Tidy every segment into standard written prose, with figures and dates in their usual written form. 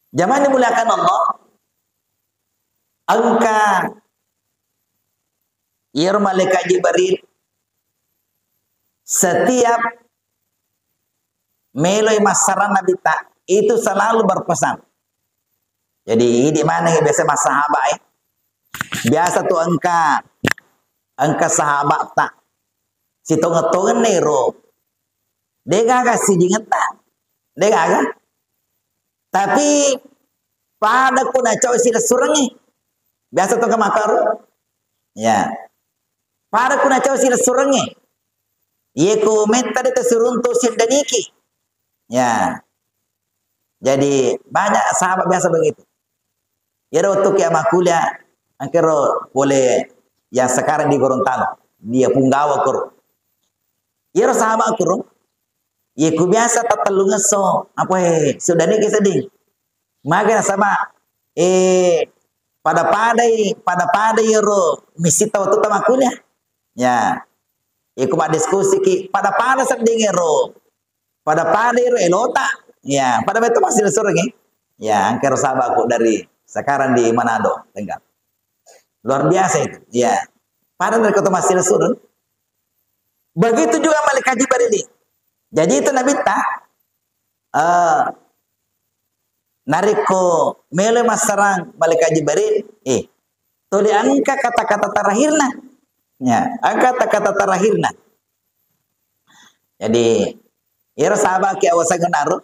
Zaman dimuliakan Allah, angka malaikat Jibril setiap meloi masaran Nabi tak itu selalu berpesan. Jadi di mana yang biasa mas sahabat biasa tuh angka sahabat tak si tonga-tonga nero dia gak kasih tak dia gak tapi pada kuna cowok sila surangi biasa tuh kemakar ya pada kuna cowok sila surangi yeku menta itu suruntu sindaniki ya jadi banyak sahabat biasa begitu ya waktu kiamat kuliah angkero boleh yang sekarang di Gorontalo dia punggawa kur ya sahabat kur ya ku biasa tatalungan so apa sudah nih sedih maga sama pada yero misi tahu tuh tamak kuliah ya iku pada diskusi ki pada sedih yero pada yero elota ya pada betul masih surga ya angker sahabatku dari sekarang di Manado Tenggara luar biasa itu ya pada dari kota masih surga begitu juga malaikat Jibril. Jadi itu Nabi tak nariko mele masarang malaikat Jibril tuli angka kata-kata terakhirna ya angka kata-kata terakhirna jadi ira sahabat ki awasa genaru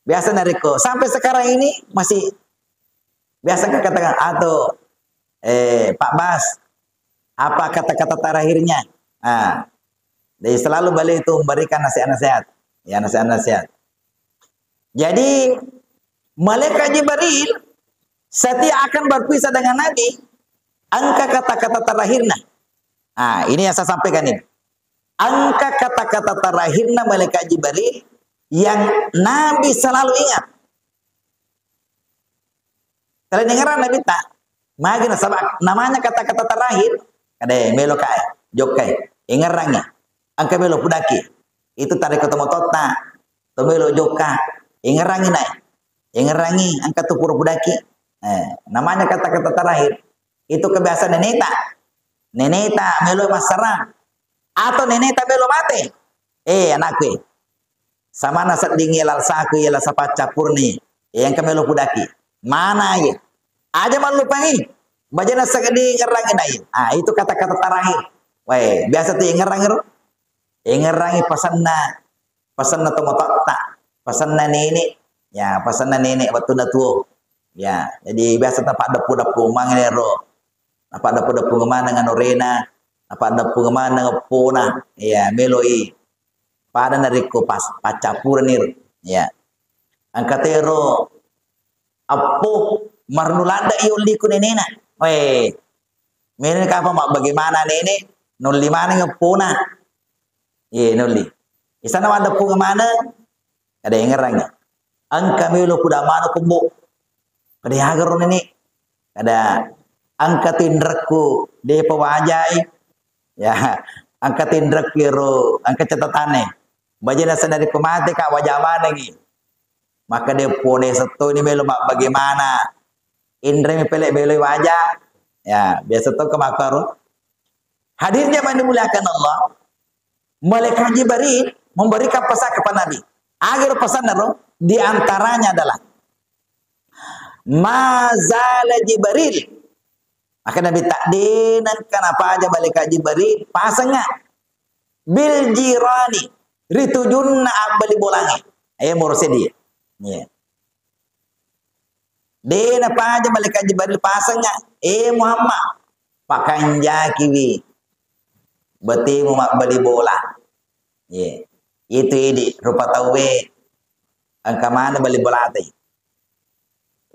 biasa nariko sampai sekarang ini masih biasa katakan atau Pak Bas apa kata-kata terakhirnya jadi selalu balik itu memberikan nasihat-nasihat ya nasihat-nasihat jadi malaikat Jibril setiap akan berpisah dengan Nabi angka kata-kata terakhirnya ini yang saya sampaikan ini angka kata-kata terakhirnya malaikat Jibril yang Nabi selalu ingat kalian dengar Nabi tak magina sabak namanya kata-kata terakhir ada melo kaya jokai ingarangnya angka melo pudaki itu tarik ketemu tota to melo joka ingarangi naik ingarangi angka tu pura pudaki namanya kata-kata terakhir itu kebiasaan neneta melo masarang atau neneta melo mate anakku sama nasat dingin lalsaku ya lasapaca purni yang kemelo pudaki mana ya aja malu pangi bajana sagadi ngerangi naik itu kata-kata terakhir biasa tuh ngerangi pasanna tomototta pasanna nenek ya pasanna nenek waktu datu ya jadi biasa tempat depu mangenero apa depu kemana dengan orena apa depu kemana dengan puna ya meloi pada nariko pacapur nir ya angkatero apo marnulanda iuli ku nenena menen ka apa bagaimana nenek nuli mana ngepuna nuli isana wanda pu mana ada yang ngerangnya angka melo kuda mana kumbu kada hagar nenek kada angkatin rekku de pewajai ya angkatin rek piro angkat catatane bajana sadari kumate ka wajah mana ngi maka dia pone satu ini melo bagaimana indra mi pelek beloi wajah ya biasa tuh kemakar hadirnya dimuliakan Allah malaikat Jibril memberikan pesan kepada Nabi agar pesan di antaranya adalah mazala Jibril akan Nabi takdinan kenapa aja malaikat Jibril pasangnya bil jirani ritujunna abali bolangi morosedi ya dena apa aja malaikat Jibril pasangnya Muhammad pakai kiwi beti mumak beli bola itu ini rupa tawe angka mana beli bola teh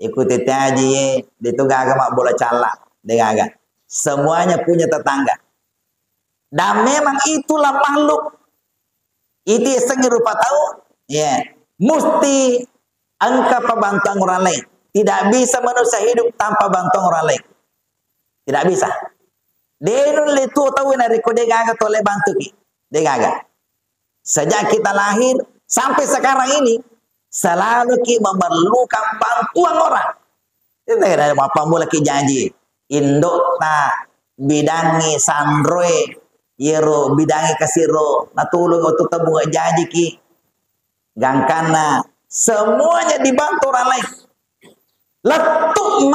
ikuti taji itu gaga mak bola calak dengaga semuanya punya tetangga dan memang itulah makhluk itu sengi rupa tahu mesti angka pembantuan orang lain tidak bisa manusia hidup tanpa bantuan orang lain tidak bisa denun itu tahu nari kode gaga tole bantu ki degaga sejak kita lahir sampai sekarang ini Selalu ki memerlukan bantuan orang. Itu ada apa mula ki janji. Indok ta bidangi sandroe yero bidangi kasiro natulung untuk tabung janji ki gangkana semuanya dibantu orang lain. Letuk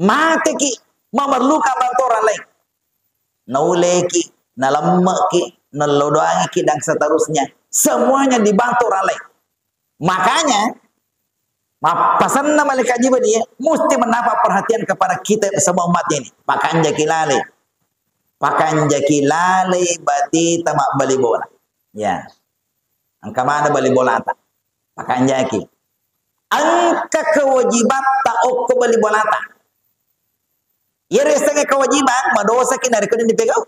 mati ki memerlukan bantu orang lain. Naule ki, nalemek ki, nelodoangi ki dan seterusnya. Semuanya dibantu orang lain. Makanya pesan malaikat Jibril ini mesti mendapat perhatian kepada kita semua umat ini. Pakan jakilale berarti tamak bali bola. Ya. Angka mana bali bola tak? Pakan jaki. Angka kewajiban tak ok bali bola tak. Ya resanya kewajiban madosa ki dari kudin dipegang.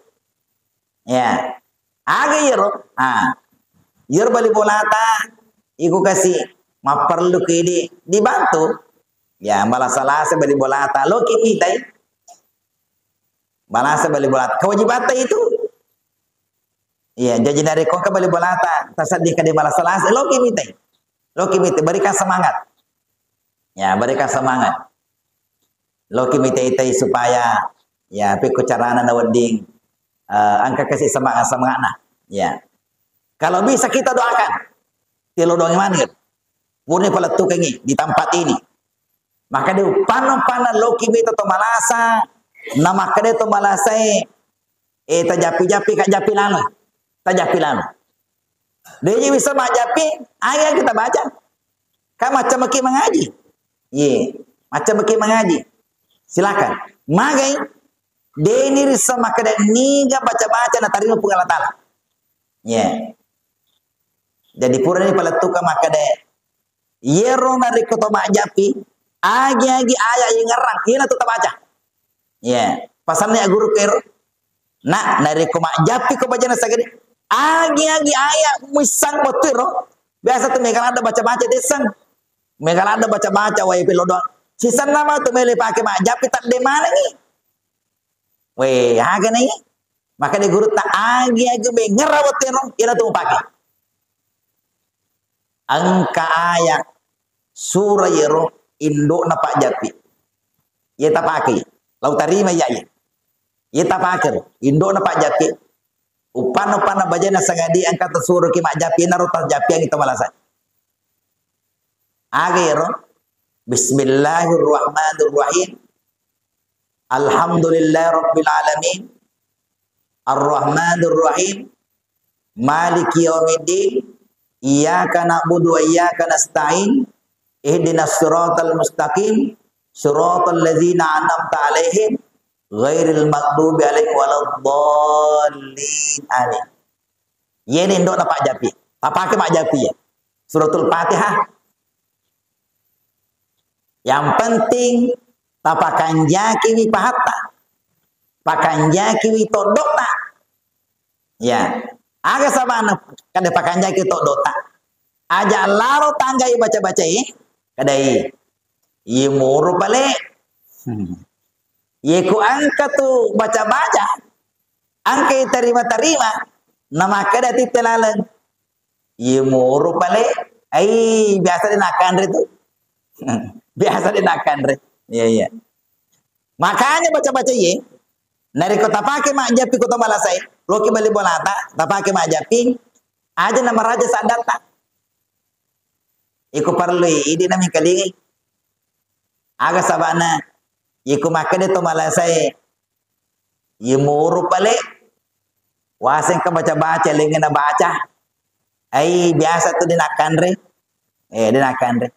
Ya. Aga yero. Yer bali bola tak. Iku kasih ma perlu kini dibantu. Ya, malah salah bali bola tak. Lo kita balasa bali bola kewajiban itu. Iya, jadi dari kau ke bali bola tasadih ke di malah salah lo kimite berikan semangat. Ya, berikan semangat. Lo kimite itu supaya ya piku carana nawanding angka kasih semangat nah. Ya. Kalau bisa kita doakan. Tilo doang manir. Murni peletuk ini di tempat ini. Maka di panon lo kimite to malasa nama kade to malasai tajapi kak japi lanu. Dia bisa majapi, ayat kita baca. Kan macam maki mengaji. Macam maki mengaji. Silakan. Magai deni sama kade niga baca-baca na tarima pung Allah Taala. Jadi pura ni paletuka makade yero na rikoto majapi, agi ayat yang ngerang, ina tuh baca. Pasalnya guru kero. Nak dari koma japi ko bajana sagede. Agi ayat misang botiro. Biasa tuh megal ada baca-baca desang. Megal ada baca-baca wai pelodon. Sisan nama tuh mele pakai mak japi tak de mana ni. Weh, aga nih. Maka di guru tak agi be ngera botiro ina tuh pakai. Angka ayat surah yero induk na pak japi. Ye tak pakai. Lau tarima ya. Ia tak pakir. Indo na pak japi. Upan bajana sagadi angkat suruh ki mak japi na rotas japi yang itu malasan. Agero. Bismillahirrahmanirrahim. Alhamdulillah rabbil alamin. Ar-Rahmanirrahim. Maliki yaumiddin. Iyyaka na'budu wa iyyaka nasta'in. Ihdinas siratal mustaqim. Siratal ladzina an'amta 'alaihim ghairil maghdubi 'alaihim waladdallin. Amin. Yene ndok na pak japi. Apa ke mak japi ya? Suratul Fatihah. Yang penting tapakan jaki wi pahata. Pakan jaki wi todota. Ya. Aga sabana kada pakan jaki todota. Aja laro tangga baca-baca kadai. Ye muru balik. Ye ku angka tu baca-baca. Angka terima-terima. Nama kada titelalan. Ye muru balik. Biasa dinakan itu. Biasa dinakan re. Iya. Makanya baca-baca ye. Nari kota pakai mak japi kota malasai. Loki bali bolata. Tak pakai mak japi. Aja nama raja sadata. Iku perlu ini nami kalingi. Aga sabana yiku makade to malasai yimuru pale wasen ka baca-baca lengan na baca biasa tu dinakan re dinakan re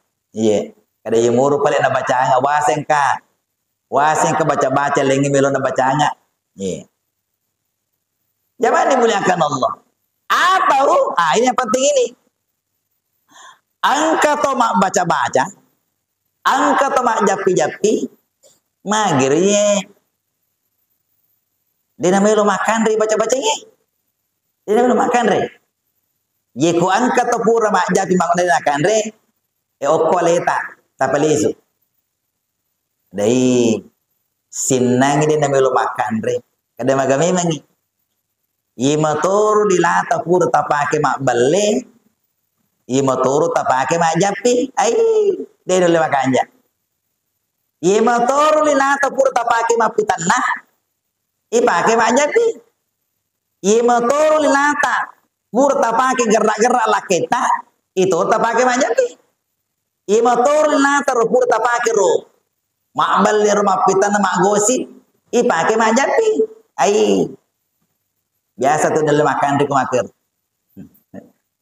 kada yimuru pale na baca nga wasen ka baca-baca lengan melo na baca nga jangan dimuliakan Allah atau ini yang penting ini angka to mak baca-baca angka to mak japi-japi magirye dina melo makan re baca-bacanya dina melo makan re ye ko angka to pura mak japi mak dina makan re okoleta tapalisu dai sinang dina melo makan re kada magame mangi ye motor dilata pura tapake mak balle Imo turu tapake majapi. Ai, dia dole makanja. Imo turu linata pur tapake mapitanah. Ipake majapi. Imo turu linata pur tapake gerak-gerak laketa. Itu tapake majapi. Imo turu linata pur tapake ro. Makbal li rumah pitanah mak gosi. Ipake majapi. Ai. Biasa tuh dole makan di kumakir.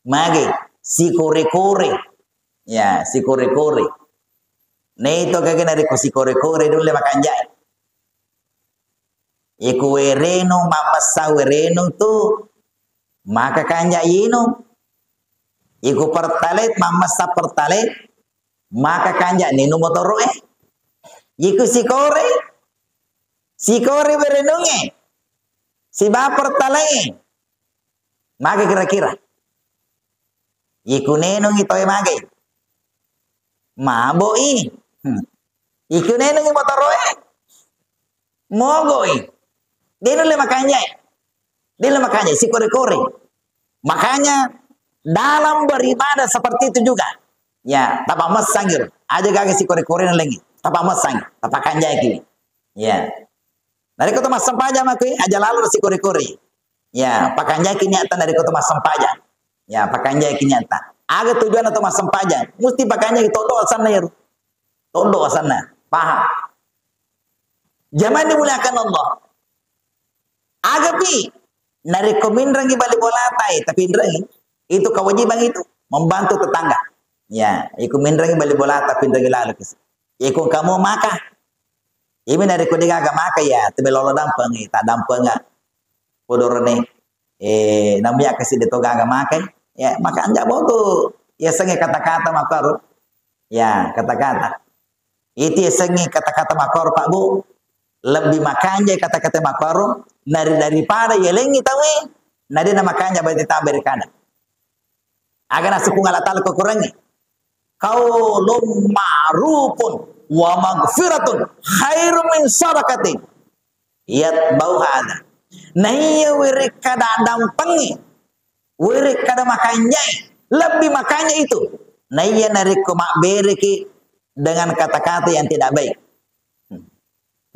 Mage. Si kore-kore. Ya, si kore-kore. Nih itu kagak dari si kore-kore dulu makan jai. Iku wereno mamasa wereno tu maka kanja ino. Iku pertalet mamasa pertalet maka kanja ninu motoro Iku si kore. Si kore werenonge. Si ba pertalet. Maka kira-kira Iku nenong ito mage. Maboi. Iku nenong motoroe. Mogoi. Dia le makanya. Dia makanya si kore-kore. Makanya dalam beribadah seperti itu juga. Ya, tapa mas sangir. Aja kagak si kore-kore lagi. Tapa mas sangir. Tapa kanjai kini. Ya. Dari kota mas sampaja makui aja lalu si kore-kore. Ya, pakanjai kini atan dari kota mas sampaja. Ya, pakanjai kinyata. Aga tujuan atau masam pajang. Mesti pakanjai todo sana ya. Todo sana. Paham? Zaman dimuliakan Allah. Aga pi narekomendrangi balik bola tai tapi indrangi itu kewajiban itu membantu tetangga. Ya, iku mindrangi balik bola tapi indrangi lalu kes. Iku kamu maka. Ini narekomendrangi agak maka ya, tapi lolo dampeng tak dampeng enggak. Podorone namanya kasih detoga agak makai. Ya, maka anja bodoh. Ya sengi kata-kata makar. Ya, kata-kata. Itu ya sengi kata-kata makar Pak Bu. Lebih makanya kata-kata makar daripada ya lengi tawe. Nadi na makanya berarti tak berkada. Agar nasi pungal atal kekurangi. Qaulun ma'rufun wa maghfiratun khairum min sadaqatin. Iyat bau hada. Nah iya wirik kada dampengi. Wirik kada makanya, lebih makanya itu. Nah iya nariku makberiki dengan kata-kata yang tidak baik.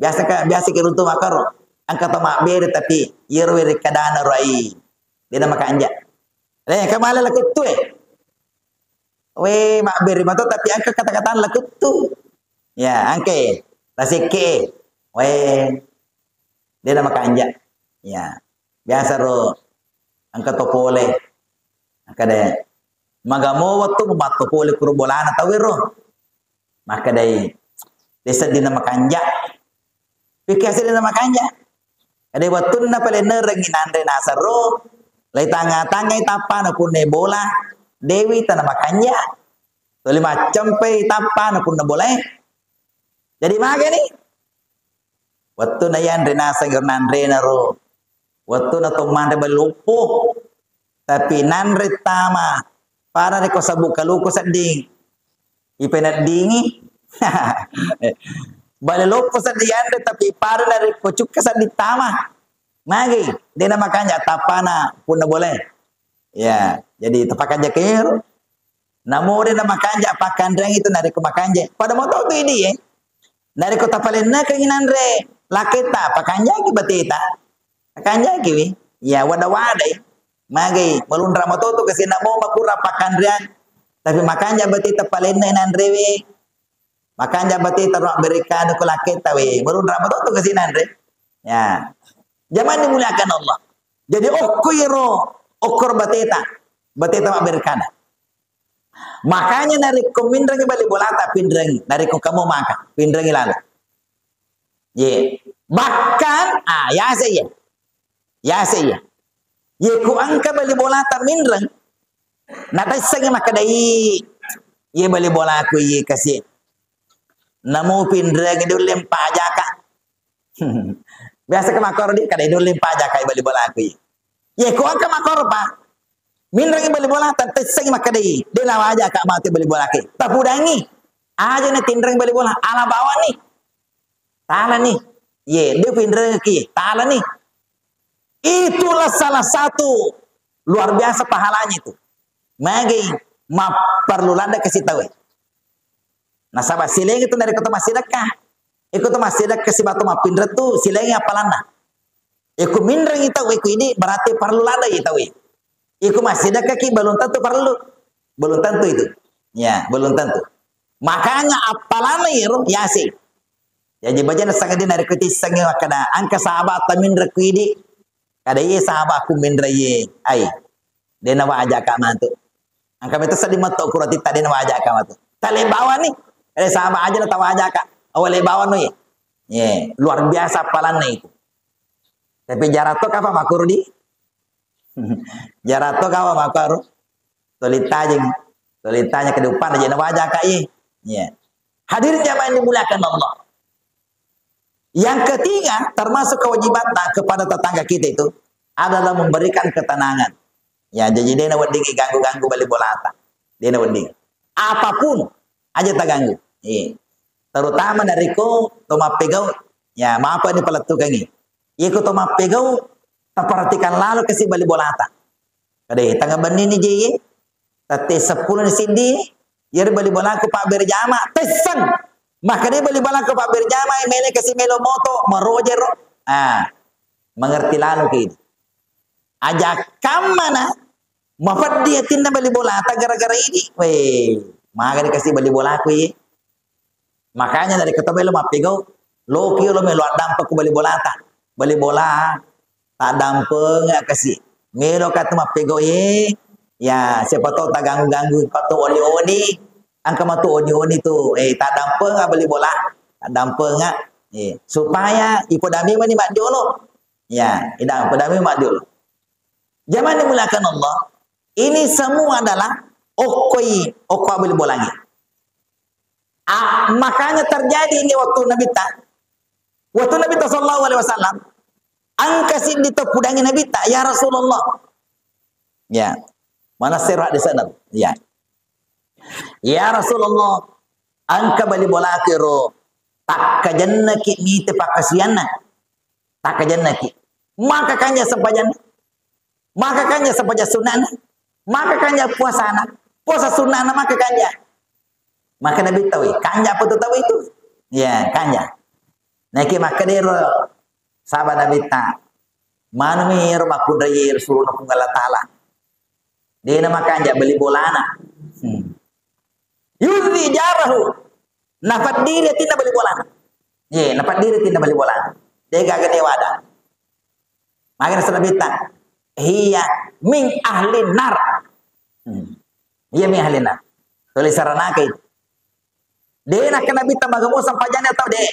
Biasa kiruntu makaro. Angkata makberi tapi yer wirik kada narai. Dia makanya. Leh kamala lakut tu We makberi mato tapi angka kata-kata lakut tu. Ya angke. Tasike. We dia makanya. Ya. Biasa ro angka topole angkade magamo waktu buat topole kurbolana tawiro maka dai desa dina makanja pikir dina makanja ade waktu na pale nerengi nandre nasaro lai tanga-tanga itapa na kunne bola dewi tanah makanja toli macam pe itapa na kunne bola jadi maga ni waktu na yan renasa nandre naro waktu na tomande balupo tapi nanre tama para reko sabuka luko sading ipenat dingi balelopo sading tapi para na reko cuka sading tama magi dia makanya tapana pun boleh ya jadi tepakan jakir namun dia makanya apakan drang itu nari ko makanja pada moto tu ini nari ko tapalen na keinginan re laketa apakan jaki batita Kanja kiwi, ya wada-wadai, magi melundra matoto kasi namo makura pakandrian, tapi makanya berarti tepalin na nandrewe, makanya berarti taruh berikan ko laketa we, melundra matoto kasi nandre, ya, zaman dimuliakan Allah, jadi okor bateta mak berikan, makanya nari komindrangi balik bolata pindrangi, nari ko kamu maka pindrangi lalu, ye, bahkan ya saya. Ya saya. Ye ku angka bali bola ta minrang. Nata sangi makadai. Ye bali bola aku ye kasih. Namu pindrang itu lempa jaka. Biasa ke makor di kada itu lempa jaka bali bola aku ye. Ye ku angka makor pa. Minrang bali bola ta sangi makadai. De lawa aja kak mati bali bola ke. Tapudangi. Aja na tindrang bali bola ala bawa nih. Tala nih. Ye dia pindrang ki. Tala nih. Itulah salah satu luar biasa pahalanya itu. Magi ma perlu landa kasih tahu. Nah sahabat sileng itu dari kota Masidakah. Ikut Masidak kasih batu ma pindra tu silengnya apa landa. Iku mindra itu ini berarti perlu landa itu. Iku Masidak kaki belum tentu perlu. Belum tentu itu. Ya, belum tentu. Makanya apa landa ya sih. Jadi baca sangat dari ketisangnya kada angka sahabat mindra ku ini. Kada ye sahabat aku mindra ye. Ai. Dia nawa ajak mantu. Angka itu sedih matu kurati tadi nawa ajak mantu. Tali bawah nih. Ada sahabat aja lah tawa ajak awal bawah nih. Ye, luar biasa palannya itu. Tapi jarato apa makuru di? Jarato apa makuru? Tolitanya ke depan aja nawa ajak ye. Ye. Hadirin jamaah yang dimuliakan Allah. Yang ketiga, termasuk kewajiban kepada tetangga kita itu adalah memberikan ketenangan. Ya, jadi dia nak wending ganggu-ganggu balik bolata. Dia nak wending. Apapun aja tak ganggu. Terutama dari ko toma pegau. Ya, maaf ini peletukan ini. Iko toma pegau perhatikan lalu kasih balik bolata. Kade tangga benih ni je. Tete 10 di sini, ya balik bola ko Pak Berjama. Tesan. Maka dia beli bala ke Pak Berjama, mele kasih melo moto, merojer. Mengerti lalu ke ini. Ajak mana? Mafad dia tindak beli bola tak gara-gara ini. Weh, maka dia kasih beli bola aku ye. Makanya dari kata belo mapigau, lo kio lo melo dampak ku beli bola tak. Beli bola tak dampak nggak kasih. Melo kata mapigau ye. Ya, siapa tahu tak ganggu-ganggu kata oli-oli. Angka matu oni tu, tak dampak nggak beli bola, tak dampak nggak, supaya ipodami mani mak dulu, ya, tidak ipodami mak dulu. Zaman dimulakan Allah, ini semua adalah okoi beli bola ni. Makanya terjadi ini waktu Nabi Sallallahu Alaihi Wasallam, angka sini terpudangi Nabi ya Rasulullah, ya, mana serak di sana, ya. Ya Rasulullah, angka bali bola kiro tak kajanna ki mite pakasiana, tak kajanna ki. Maka kanya sempajan, maka kanya sempajan sunnah, maka kanya puasana, puasa sunnah maka kanya. Maka Nabi tahu, kanya apa tu tahu itu? Ya kanya. Naki maka dia sahabat Nabi tak, mana mir makudra ye Rasulullah punggala taala. Dia nama kanya beli bolana. Yudhi jarahu. Nafat diri tidak boleh bola. Ye, nafat diri tidak boleh bola. Dia gak gede wadah. Makanya sudah bintang. Hiya min ahli nar. Hiya min ahli nar. Tulis sarana itu. Dia nak kena bintang magamo sampajana atau de.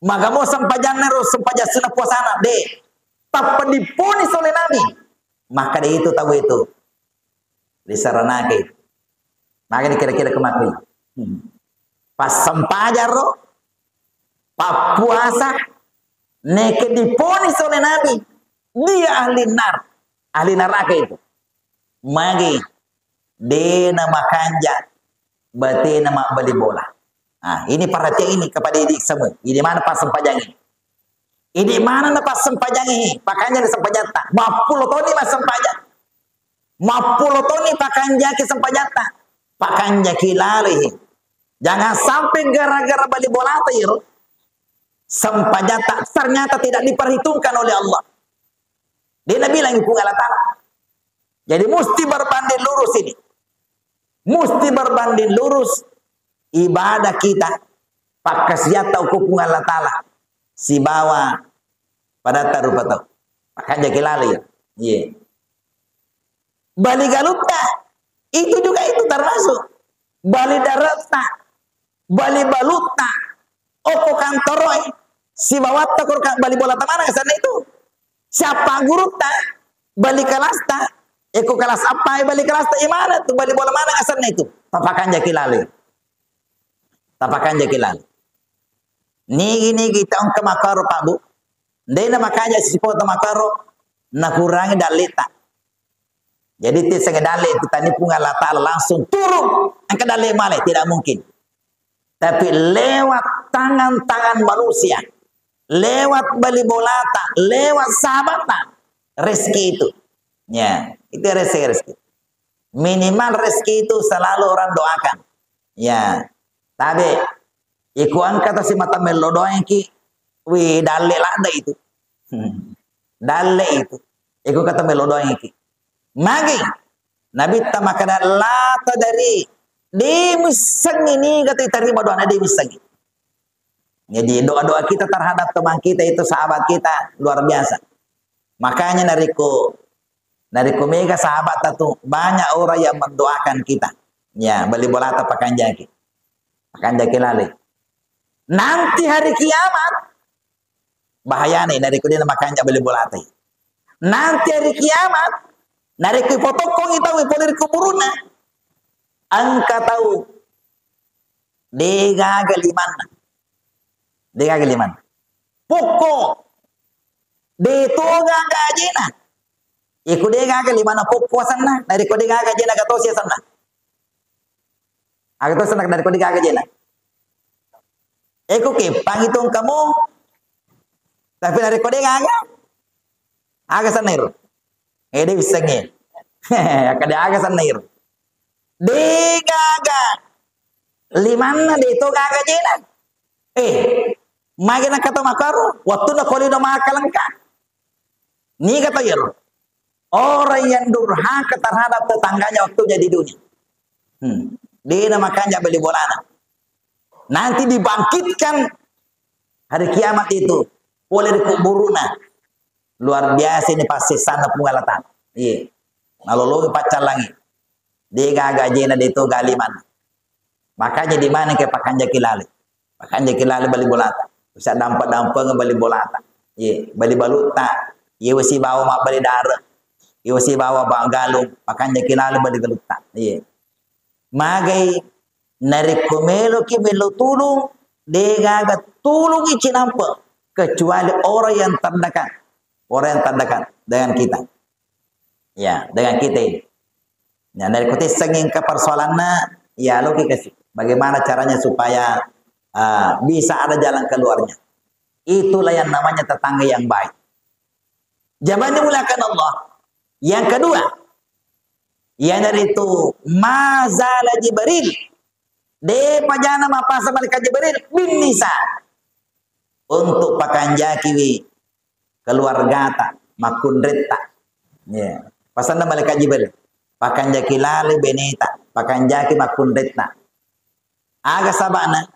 Magamo sampajana ro sampaja sunah puasana de. Tapi diponis oleh Nabi. Maka dia itu tahu itu. Tulis sarana itu. Maka ini kira-kira kemakui. Pas sempajar roh, pas puasa, neke diponis oleh Nabi. Dia ahli neraka itu. Magi, dia nama kanja, berarti nama beli bola. Nah, ini perhatian ini kepada idik semua. Ini mana pas sempajang ini? Ini mana pas sempajang ini? Pakanya di sempajata. Mapulo toni mas sempajang. Mapulo toni pakanja ke sempajata. Pakan jaki lalih. Jangan sampai gara-gara bali bola tair sempajata ternyata tidak diperhitungkan oleh Allah. Dia bilang itu Allah Ta'ala. Jadi mesti berbanding lurus ini. Mesti berbanding lurus ibadah kita pakai senjata hukum Allah Ta'ala. Si bawa pada taruh patau. Pakan jaki lalih. Iya. Bali galutnya. Itu juga itu termasuk bali darata, bali baluta, opo kantoroi, si bawata kurang bali bola tamana kesana itu. Siapa guru ta, bali kelasta, eko kelas apa bali kelasta imana tuh bali bola mana kesana itu. Tapakan jakilali, tapakan jakilali. Nigi kita ong kemakaro Pak Bu, dia makanya si foto makaro nakurangi dalita. Jadi tidak dalil itu tadi pun Allah Ta'ala langsung turun angkat dalil malai tidak mungkin. Tapi lewat tangan-tangan manusia, lewat bali bolata, lewat sahabatnya, rezeki itu. Ya, itu rezeki. Minimal rezeki itu selalu orang doakan. Ya. Tapi ikuan kata si mata melo doa ki, wih dalek lada itu. Dalek itu. Iku kata melo doa ki. Magi Nabi tamakana lata dari di misang ini kata terima doa di misang. Jadi doa-doa kita terhadap teman kita itu sahabat kita luar biasa. Makanya nariku mega sahabat itu banyak orang yang mendoakan kita. Ya, beli bola atau pakan jaki lali. Nanti hari kiamat bahaya nih nariku dia makan jak beli bola teh. Nanti hari kiamat nariku potokong itu polir kuburuna. Angka tahu dega galiman. Pokok de toga gajena. Iku dega galiman pokok sana dari kode gajena gato sia sana. Agato sana dari kode gajena. Iku kepang itu kamu tapi dari kode gaga aga sana iru. Ede bisa nge. Kada aga sana iru. Degaga limanna de to gaga jena magina kata makaru waktu na koli no makalangka ni kata yero orang yang durhaka terhadap tetangganya waktunya di dunia dia makanya beli bolana nanti dibangkitkan hari kiamat itu oleh kuburuna luar biasa ini pasti sana pengalatan iya lalu pacar langit dia gajena di itu galiman. Makanya di mana ke pakanja kilali. Pakanja kilali bali bolata. Bisa dampak-dampak bali bolata. Ye, bali baluta. Ye wasi bawa mak bali dara. Ye wasi bawa bang galung. Pakanja kilali bali galuta. Ye. Magai narik kumelo ki melo tulung. Dia gaga tulung ichi nampak. Kecuali orang yang terdekat. Orang yang terdekat dengan kita. Ya, dengan kita ini. Ya, dari kote senging ke persoalannya, ya logika sih. Bagaimana caranya supaya bisa ada jalan keluarnya. Itulah yang namanya tetangga yang baik. Jangan dimuliakan Allah. Yang kedua, yang dari itu mazala Jibril. De pajana mapasa malaikat Jibril bin nisa. Untuk pakanjaki keluarga ta makundretta. Ya, pasanda malaikat Jibril. Pakanjaki lali beneta, pakanjaki makundretna. Aga sabana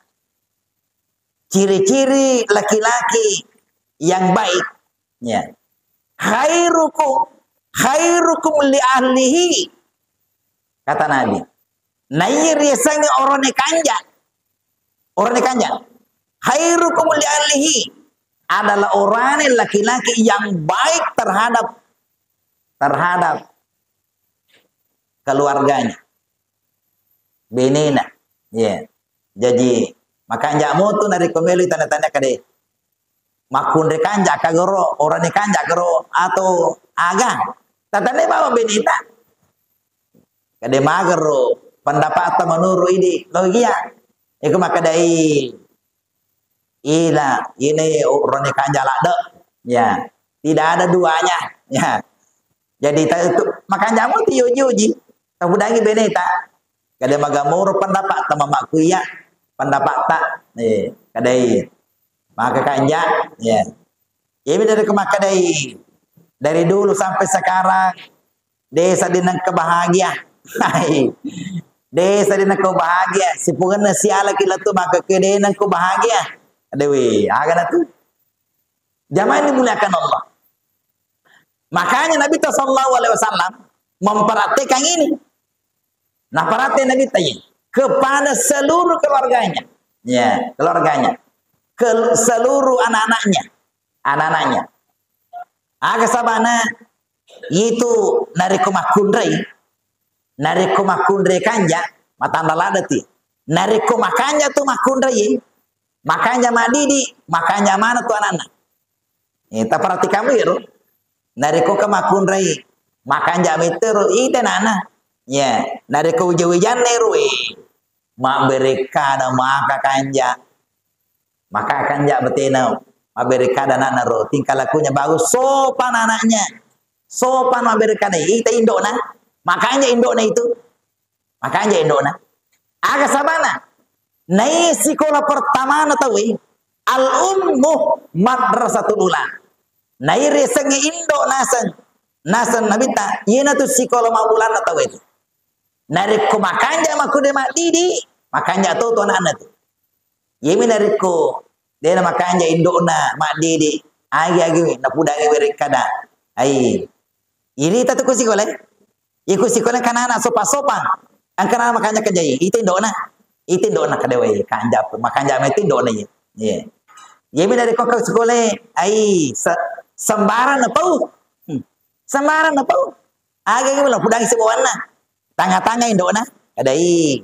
ciri-ciri laki-laki yang baik ya. Khairukum li ahlihi kata Nabi. Nair yasanya orang kanja. Khairukum li ahlihi adalah orang laki-laki yang baik terhadap keluarganya. Benena. Ya. Jadi makanya mutu dari komeli tanda-tanda kade. Makundre kanja kagoro, orang ni kanja kagoro atau agang. Tatane bawa benita. Kade magero pendapat menuru ini logia. Iku makadai. Ila ini orang ni kanja lada. Ya. Tidak ada duanya. Ya. Jadi itu makanya mutu yuji. Tabudangi beneta. Kada magamuro pendapat sama makuya pendapat tak. Kadai. Maka kanja. Ya. Ini dari kemakadai. Dari dulu sampai sekarang. Desa dinang kebahagia. Desa dinang kebahagia. Si pungan si ala kila tu maka kedenang kebahagia. Adewi. Agak tu. Zaman dimuliakan Allah. Makanya Nabi SAW memperhatikan ini. Nah, perhatian Nabi tanya kepada seluruh keluarganya, ya keluarganya, ke seluruh anak-anaknya. Aga sabana itu nariku makundre kanja matanda ladati. Nariku makanya tu makundre makanya madidi, makanya mana tu anak-anak. Kita perhatikan biru. Nariku ke makundre makanya mitero ida nana. Ya, dari keujawijan nerui, mak berika dan maka kanja betina, mak berika dan anak tingkah lakunya bagus, sopan anaknya, sopan mak berika nih, kita Indo nah, Makanya indokna itu. Makanya indokna. Aga sabana. Nai sekolah pertama na tahu al-ummu madrasatul ula. Nai resenge indo nasan nabita yena tu sekolah mabulan na tahu itu. Nariko makanja makude didi makanja tu anak tu. Yemi nariko dena makanja indokna mak didi agi na pudangi berikada. Ai. Ini tatu ku sekolah. Iku sekolah kana anak sopan-sopan. Angkana makanya kejai. Itu indokna. Itu indokna kadewai kanja makanja itu indokna ye. Ye. Yemi nariko ke sekolah ai sembaran na pau. Sembaran na pau. Agi lah pudangi sebuana. Tanga-tanga indokna adai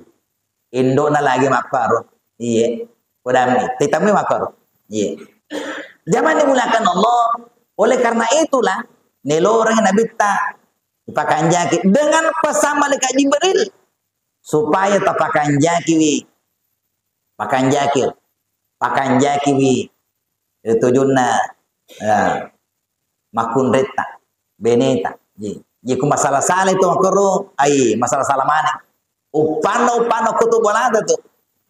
indokna lagi makar iya udami titami makar iya zaman dimulakan Allah oleh karena itulah nelorang Nabi ta dipakan jaki dengan pesan malaikat Jibril supaya tapakan jaki wi pakan jaki wi itu junna makun reta beneta iya Jiku masalah salah itu makro, ai masalah salah mana? Upano kutu bolada tu.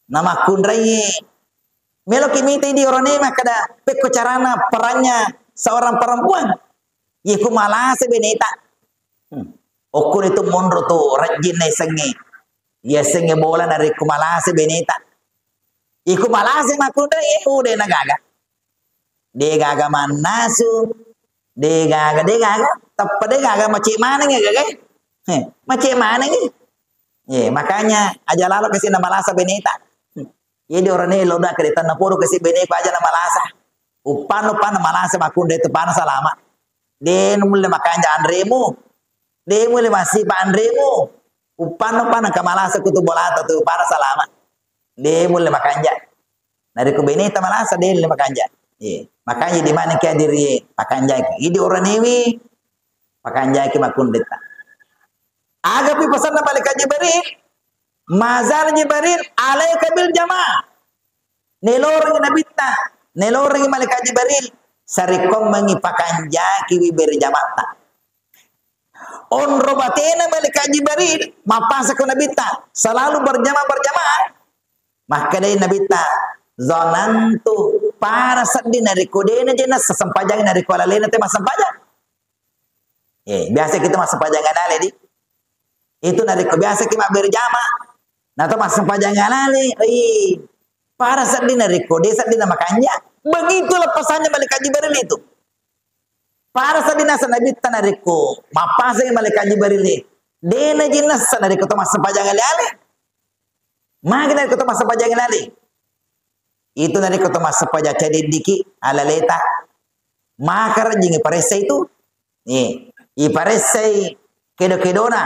Nama kundrai. Melo kimite di orang ini makada peko carana perannya seorang perempuan. Jiku malah sebenita. Okur itu mondro tu rajin sengi. Ya sengi bola dari kumala sebenita. Iku malah se makundrai udah nagaga. Dia gaga manasu. Dia gaga. Tapi dia gaga macam mana ni gaga? Macam mana ni? Ya, makanya aja lalu kasih nama lasa beneta. Jadi orang ni lo dah kereta napuru kasih beneta aja nama lasa. Upan nama lasa makun itu panas lama. Dia mulai makan jangan remu. Dia mulai masih pan remu. Upan kamalasa kutu bola tu panas lama. Dia mulai makan jangan. Dari ku beneta malasa dia mulai makan jangan. Yeah. Makanya di mana kia diri pakan jaki. Ini orang ini pakan jaki makun deta. Agapi pesan malaikat Jibril. Mazal Jibril alaika bil jamaah. Nelorang nabita. Nelorang malaikat Jibril. Sarikom mengi pakan jaki wi berjamaah. On robatena malaikat Jibril. Mapasa ko nabita. Selalu berjamaah. Maka dari nabita. Zonantu para sedih dari kodena jenas sesempajang dari kuala lena tema sempajang. Biasa kita mas sempajangan ale di. Itu dari biasa kita berjama. Nah to mas sempajangan ale. Para sedih dari kode sedih nama kanja. Begitulah pesannya malaikat Jibril itu. Para sedih nasa nabi tanariku. Mapasang malaikat Jibril ini. Dena jenas dari kita mas sempajangan ale. Magna dari kita mas sempajangan ale. Itu dari kota masa pajak jadi diki ala leta makar jingi parese itu i parese kedo-kedona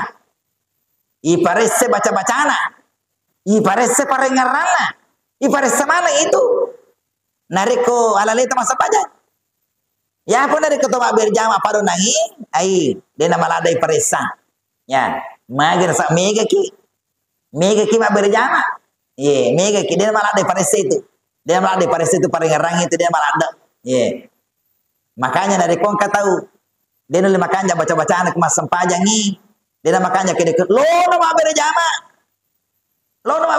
i parese baca-bacana i parese parengarana i parese mana itu nariko ala leta masa pajak ya pun dari kota berjama padu nangi ai dena malada i paresa ya magir sa mega ki ma berjama mega ki dena malada i parese itu. Dia malah di Paris itu paling ngerang itu dia malah ada. Makanya dari kong tahu. Dia nulis makanya baca-baca anak mas sempajang ni. Dia makanya ke dekat. Lo nama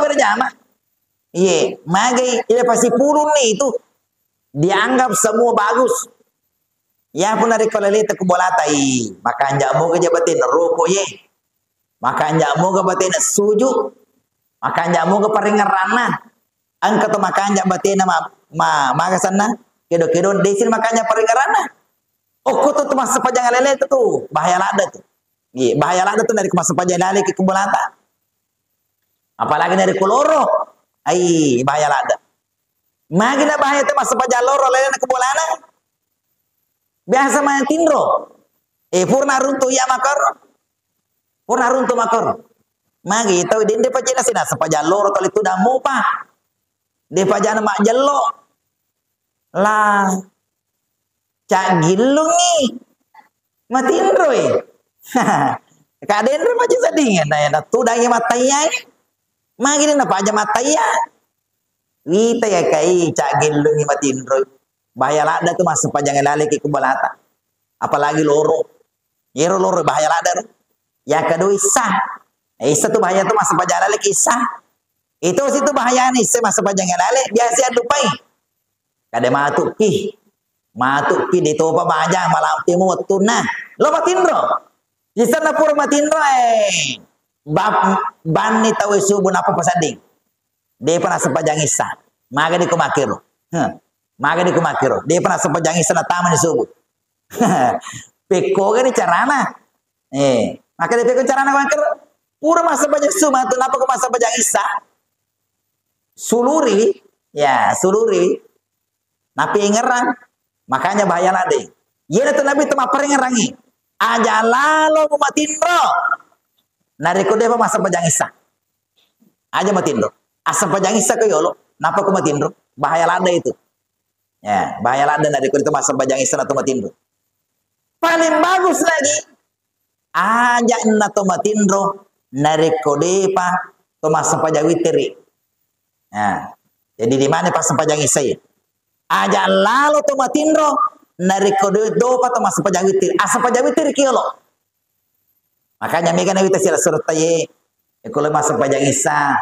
berjama. Magai dia pasti purun nih itu. Dianggap semua bagus. Ya pun dari kolelita ke bolatai. Makanya mau ke jabatin rokok Makanya mau ke batin suju. Makanya mau ke paling ngerana. Angka tu makanya batin magasana kedo desin makanya peringarana. Kutu tu mas sepanjang lele tu bahaya lada tu. Bahaya lada tu dari mas sepanjang lele ke kumulata. Apalagi dari koloro. Bahaya lada. Magina bahaya tu mas sepanjang loro lele ke kumulana. Biasa main tindro. Purna runtu ya makor. Purna runtu makor. Magi tahu dinde pacina sina sepanjang loro tali tu dah mupa. Dia pajana mak jelok lah cak gilungi matindroi kadendro macam sedingin na tudangnya mataya magini na paja mataya kita ya kai cak gilungi matindroi bahaya lada tu mas sepanjang lali ke kubalata apalagi loro yero loro bahaya lada Yang kedua Isah. Isah tu bahaya tu masa pajak lalik Isah. Itu situ bahaya nih, masa pajak lalik biasa lupai. Kada matuk pi. Matuk pi di topa bajang malam timu tunah. Lo matindro. Isah na pura matindro ban ni tahu subuh apa pasading. Dia pernah sepajang Isah. Maga di kumakiro. Maga di kumakiro. Dia pernah sepajang Isah na taman subuh. Peko ni carana. Maka dia peko carana kumakiro. Pura masa pajang subuh tu napa masa pajang Isah. Suluri, ya suluri. Napi ngerang. Makanya bahaya lah deh. Iya tu nabi tu mapering ngerangi. Aja lalu matindro. Nariko dia masa pajang Isah. Aja matindro. Asa pajang Isah ke yolo. Napa ku matindro? Bahaya lada itu. Ya, bahaya lada nariko itu masa pajang Isah atau matindro. Paling bagus lagi. Aja nato matindro. Nariko depa to masa pajang witiri. Nah, jadi di mana pas pajang Isah ya? Aja lalu to matindro. Nariko depa to masa pajang witiri. Asa pajang witiri ke yolo. Makanya mereka nak kita sila surat taye. Kalau masa pajang Isah,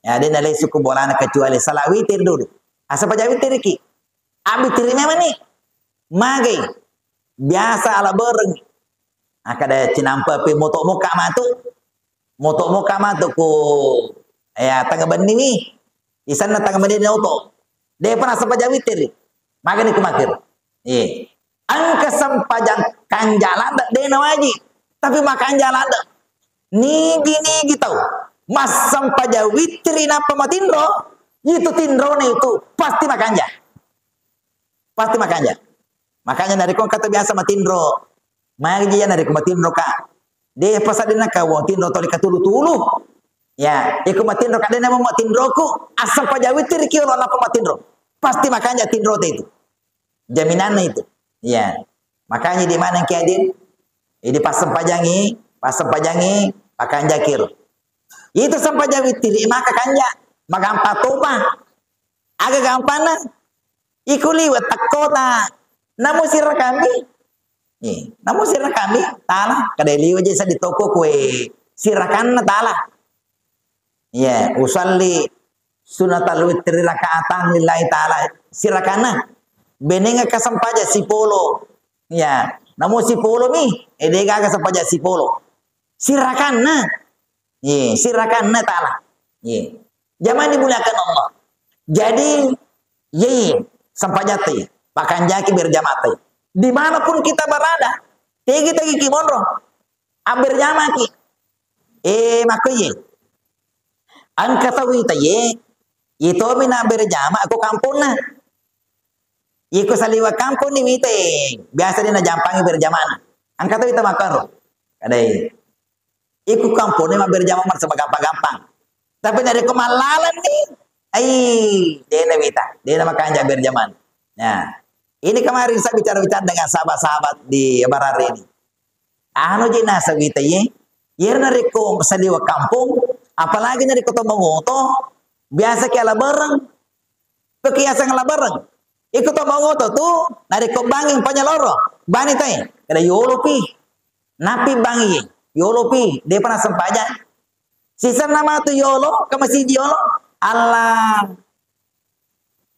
ya dia nalai suku bolana kecuali salah witir dulu. Asa pajang witir ki. Abi tiri memang ni. Magai. Biasa ala bereng. Akada cinampa pi motok muka matu. Motok muka matu ku. Ya tangga benih ni. Di sana tangga benih ni auto. Dia pernah sapajang witir. Magai ni kumakir. Angka sampajang kanjalan dia nawaji. Tapi makan jalan ada. Nigi tahu. Mas sampai jauh witri napa matindro. Itu tindro nih itu. Pasti makan ja. Pasti makan ja. Makanya dari kau kata biasa matindro. Mari dia dari kau matindro kak. Dia pasal dia nak kau tindro toli katulu-tulu. Ya. Iku matindro kak dia nama matindro ku. Asal pada witri kio napa matindro. Pasti makan ja tindro itu. Jaminannya itu. Ya. Makanya di mana kiadin? Ini pas sempajangi, pakai jakir. Itu sempajang witiri, maka kanja, magampa toba. Agak gampang na. Ikuli liwat takota. Namun sirah kami. Namun sirah kami, tala. Kada liwat aja di toko kue. Sirakan na tala. Ya, usalli sunatal witri rakaatan lillahi ta'ala. Sirakan na. Benenga kasampaja si polo. Ya. Namun si polo mi, dia kagak sepaja si polo. Sirakan na. Sirakan na ta'ala. Zaman dimuliakan Allah. Jadi, sampajati, pakan jaki berjamati. Dimanapun kita berada, kita gigi monro. Ambil jamaki. Makuye. Angka tahu itu mina berjama aku kampung na. Iku saliwa kampung ni mite. Biasa dia na jampangi berjamana. Angkat tu kita makar. Kadai. Iku kampung ni mak berjama sama gampang-gampang. Tapi dari kemalalan ni, dia na mita. Dia na makan ja berjaman. Nah, ini kemarin saya bicara-bicara dengan sahabat-sahabat di Barari ini. Ano je nasa mita ye? Yer na reko saliwa kampung, apalagi na reko to mangoto, biasa kaya bareng. Pekiasa ngala bareng. Ikut mau tu nari ko banging panyaloro bani tay kada yolopi napi bangi yolopi dia pernah sempaja sisa nama tu yolo ke masih yolo Allah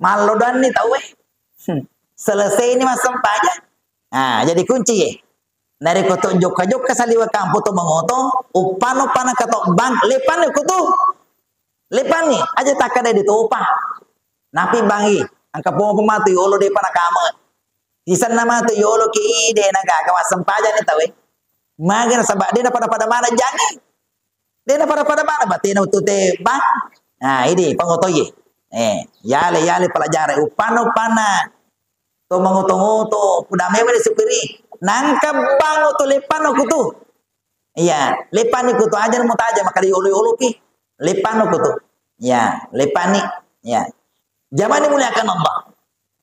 malodan ni tahu selesai ini mas sempaja jadi kunci nari ko to jok kasaliwa kampo to mangoto upano kato bang lepan ko tu lepan ni aja tak ada di topa napi bangi angka pematu yolo de pana kama. Isan nama tu yolo ki ide naga kawas sempaja ni tahu. Mager sabak dia pada mana jangan. Dia pada mana batin tu te bang. Nah ini pengoto ye. Yale pelajaran upano pana. To mangoto kuda mewe supiri. Nangka bang tu lepan tu. Iya, lepan ku tu aja mau aja maka yolo ki. Lepan ku tu. Ya, lepan ni. Ya. Zaman dimuliakan Allah.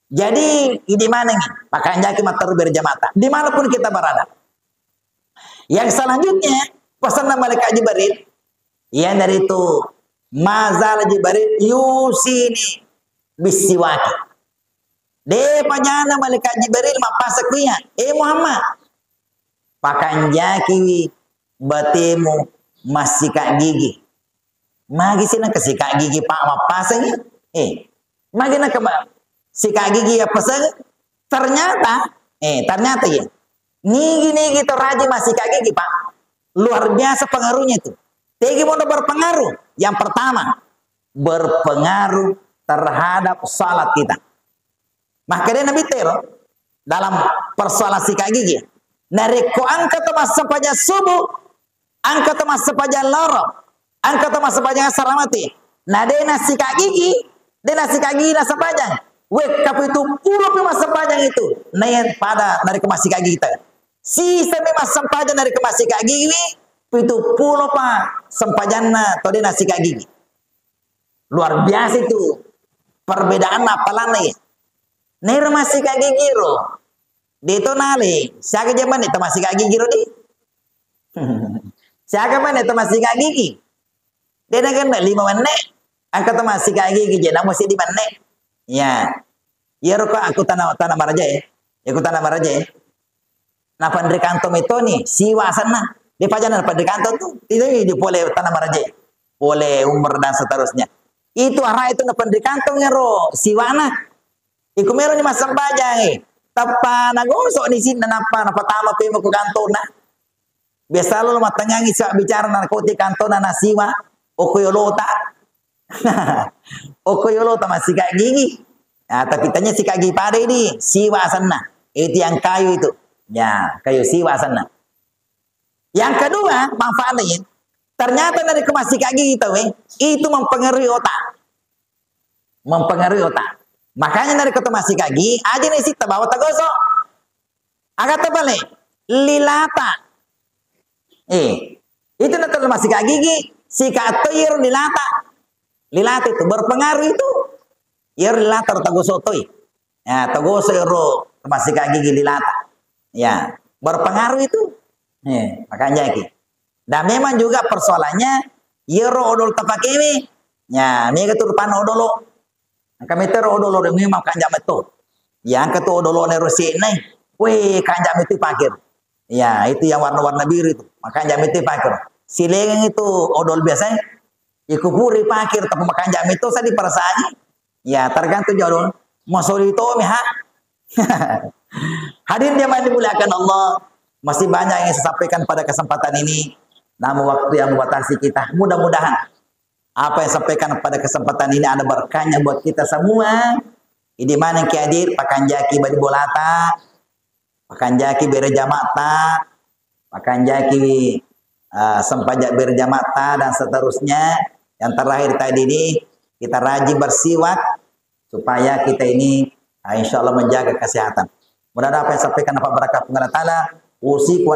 Jadi di mana nih? Pakai jaki matar berjamata. Dimanapun kita berada. Yang selanjutnya pesan malaikat Jibril. Yang dari itu mazal Jibril yusini bisiwaki. De panyana malaikat Jibril mapasak kuya. Muhammad. Pakai jaki bertemu masih sikat gigi. Magi sini ke sikat gigi pak mapasanya. Magi nak ke sikat gigi apa saja. Ternyata ya. Nigi to rajin masih sikat gigi pak. Luar biasa pengaruhnya itu. Tegi mau berpengaruh. Yang pertama, berpengaruh terhadap salat kita. Maka dia Nabi Tero dalam persoalan sikat gigi. Nariko angka temas sepanjang subuh, angka temas sepanjang lorong, angka temas sepanjang salamati. Nah dia sikat gigi, sikat gigi sepanjang. Wek kapu itu puluh memang sepanjang itu. Nah pada dari kemas sikat gigi kita. Sisa memang sepanjang dari kemas sikat gigi. Itu puluh pak sempajanna atau dia sikat gigi. Luar biasa itu perbedaan apalan nih. Nih masih sikat gigi roh. Dito nali, siapa zaman itu masih sikat gigi roh di. Siapa mana itu masih sikat gigi. Dia nak kena 5 menit. Angkat tu masih sikat gigi je, nak mesti di menit. Ya, ya roh aku tanah maraja ya. Aku tanah maraja ya. Nah pandri kantom itu nih, siwa sana. Di pajanan pada kantor tuh, itu di boleh tanah maraja, boleh umur dan seterusnya. Itu arah itu na pada kantongnya roh, siwana. Iku meron ni masang pajang Tapa nagosok di sini napa tama pe mo ko kantor na. Biasa lo matangangi sa bicara narkotik kantor na siwa, o koyolota. O koyolota masih kayak gigi. Nah, tapi tanya si kaki pade di siwa sana. Itu yang kayu itu. Ya, kayu siwa sana. Yang kedua, manfaatnya ternyata dari kemas sikat gigi itu mempengaruhi otak. Mempengaruhi otak. Makanya dari kemas sikat gigi aja nih sih bawa tagosok. Agak tebal nih, lilata. Itu nanti kemas sikat gigi, sikat toir lilata. Lilata itu berpengaruh itu. Ir lilata tagosok toy. Ya, tagosok ro kemas sikat gigi lilata. Ya, berpengaruh itu. Makanya iki. Dan memang juga persoalannya yero odol tapakimi. Ya, mi keturupan odolo. Kami tero odolo de memang kanjam itu. Yang ketu odolo ne rosi nai. Weh, kanjam itu pakir. Ya, itu yang warna-warna biru itu. Makanya itu pakir. Sileng itu odol biasa. Iku puri pakir tapi kanjam itu saya diperasaan. Ya, tergantung odol. Masuri itu ha. Hadirin yang dimuliakan Allah. Masih banyak yang saya sampaikan pada kesempatan ini. Namun waktu yang membatasi kita. Mudah-mudahan apa yang sampaikan pada kesempatan ini ada berkahnya buat kita semua. Ini mana yang hadir pakan jaki badi bolata, pakan jaki berjamata, pakan jaki sempajak berjamata dan seterusnya. Yang terakhir tadi ini kita rajin bersiwak supaya kita ini insya Allah menjaga kesehatan. Mudah-mudahan apa yang sampaikan apa berkah pengguna ta'ala. Usiku